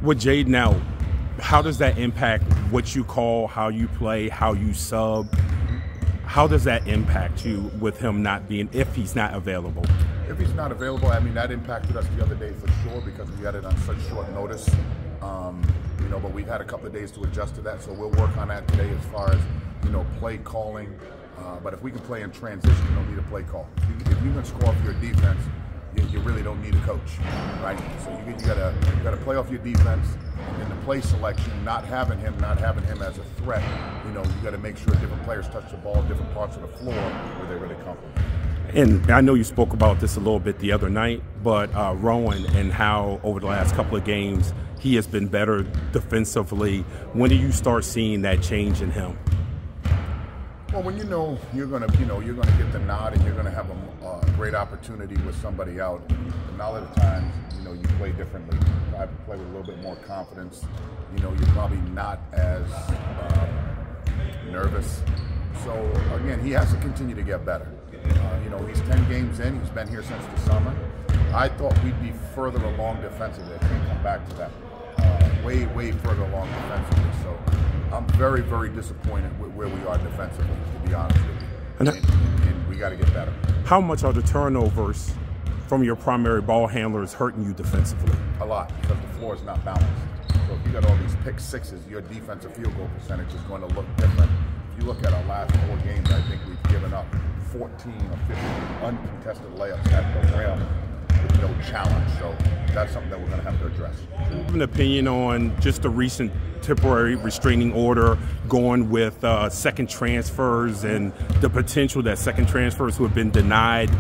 With Jaden out, how does that impact what you call, how you play, how you sub? How does that impact you with him not being, if he's not available? If he's not available, I mean, that impacted us the other day for sure because we had it on such short notice. You know, but we've had a couple of days to adjust to that, so we'll work on that today as far as, you know, play calling. But if we can play in transition, you don't need a play call. If you can score off your defense, you really don't need a coach, right? So you gotta play off your defense. In the play selection, not having him as a threat, you know, you got to make sure different players touch the ball, different parts of the floor where they're really comfortable. And I know you spoke about this a little bit the other night, but Rowan and how over the last couple of games he has been better defensively. When do you start seeing that change in him? Well, when you know you're gonna get the nod and you're gonna have a great opportunity with somebody out, and a lot of the times, you know, you play differently. You have to play with a little bit more confidence. You know, you're probably not as nervous. So again, he has to continue to get better. You know, he's 10 games in. He's been here since the summer. I thought we'd be further along defensively. I can't come back to that. Way further along defensively. So I'm very, very disappointed with where we are defensively, to be honest with you. And we got to get better. How much are the turnovers from your primary ball handlers hurting you defensively? A lot, because the floor is not balanced. So if you got all these pick sixes, your defensive field goal percentage is going to look different. If you look at our last 4 games, I think we've given up 14 or 15 uncontested layups at the rim with no challenge. So that's something that we're going to have to address. Do you have an opinion on just the recent temporary restraining order going with second transfers and the potential that second transfers who have been denied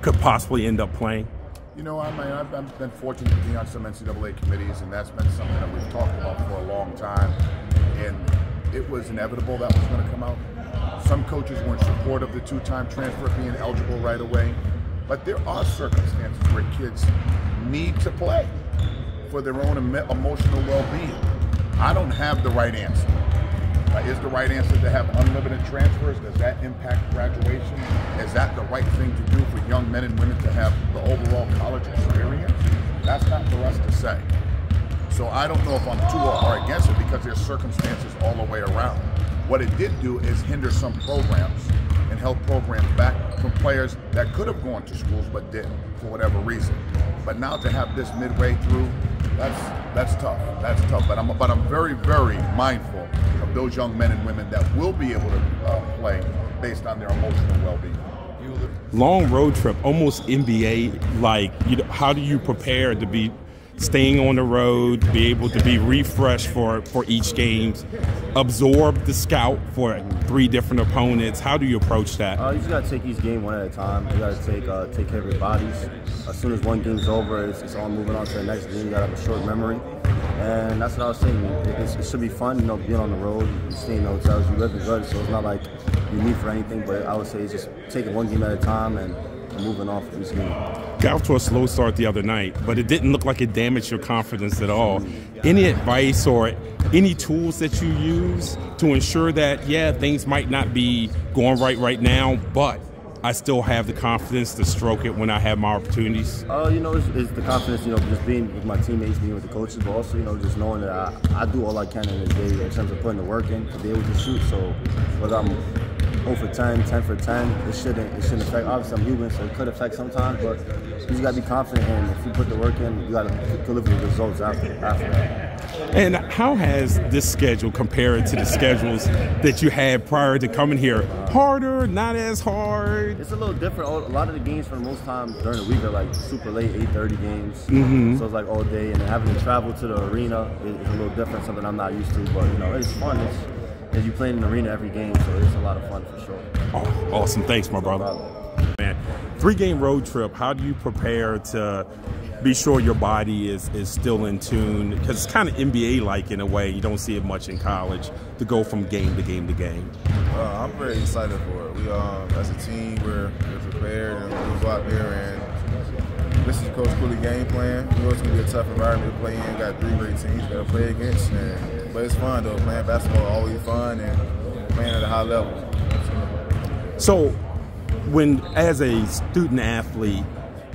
could possibly end up playing? You know, I've been fortunate to be on some NCAA committees, and that's been something that we've talked about for a long time. And it was inevitable that was going to come out. Some coaches weren't supportive of the 2-time transfer being eligible right away. But there are circumstances where kids need to play for their own emotional well-being. I don't have the right answer. Is the right answer to have unlimited transfers? Does that impact graduation? Is that the right thing to do for young men and women to have the overall college experience? That's not for us to say. So I don't know if I'm to or against it because there's circumstances all the way around. What it did do is hinder some programs and held programs back from players that could have gone to schools but didn't for whatever reason. But now to have this midway through, that's tough. That's tough. But I'm very, very mindful of those young men and women that will be able to play based on their emotional well-being. Long road trip, almost NBA-like. How do you prepare to be staying on the road, be able to be refreshed for each game, absorb the scout for 3 different opponents? How do you approach that? You just got to take each game one at a time. You got to take care of your bodies. As soon as one game's over, it's all moving on to the next game. You got to have a short memory. And that's what I was saying. It should be fun, you know, being on the road, you stay in hotels, you live good, so it's not like you need for anything, but I would say it's just taking one game at a time and moving on from each game. Got off to a slow start the other night, but it didn't look like it damaged your confidence at all. Any advice or any tools that you use to ensure that, yeah, things might not be going right now, but I still have the confidence to stroke it when I have my opportunities? You know, it's the confidence, you know, just being with my teammates, being with the coaches, but also, you know, just knowing that I do all I can in the day in terms of putting the work in to be able to shoot. So whether I'm 0 for 10, 10 for 10, it shouldn't affect. Obviously, I'm human, so it could affect sometimes, but you just got to be confident, and if you put the work in, you got to deliver the results after that. And how has this schedule compared to the schedules that you had prior to coming here? Harder, not as hard? It's a little different. A lot of the games for the most time during the week are like super late, 8:30 games. So it's like all day, and having to travel to the arena is a little different, something I'm not used to, but you know, it's fun. As you play in the arena every game, so it's a lot of fun for sure. Oh, awesome. Thanks, my brother. Man, 3-game road trip, how do you prepare to be sure your body is still in tune? Because it's kind of NBA-like in a way. You don't see it much in college, to go from game to game to game. I'm very excited for it. We, as a team, we're prepared, and we'll go out there and this is Coach Cooley game plan. We know it's going to be a tough environment to play in. Got 3 great teams to play against, but it's fun though. Playing basketball is always fun, and playing at a high level. So, when as a student athlete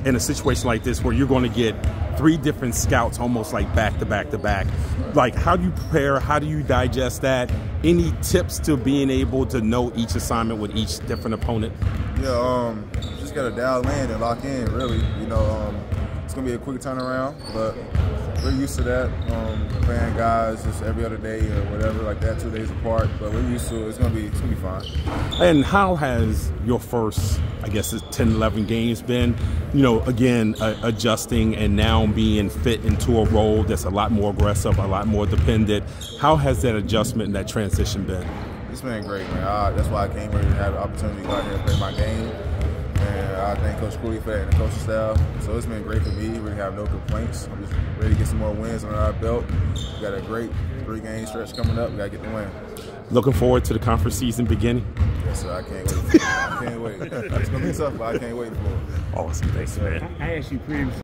in a situation like this where you're going to get 3 different scouts almost like back to back to back. Like, how do you prepare? How do you digest that? Any tips to being able to know each assignment with each different opponent? Yeah, just got to dial in and lock in, really. You know, it's going to be a quick turnaround, but we're used to that. Playing guys just every other day or whatever, like that, 2 days apart. But we're used to it. It's gonna be fine. And how has your first, I guess, 10, 11 games been? You know, again, adjusting and now being fit into a role that's a lot more aggressive, a lot more dependent. How has that adjustment and that transition been? It's been great, man. That's why I came here to have the opportunity to go out here and play my game. And I thank Coach Cooley for that and the coaching staff. So it's been great for me. Really have no complaints. I'm just ready to get some more wins under our belt. We got a great 3-game stretch coming up. We got to get the win. Looking forward to the conference season beginning? Yes, sir. I can't wait. I can't wait. It's going to be tough, but I can't wait for it. Awesome. Thanks, man. I asked you previously.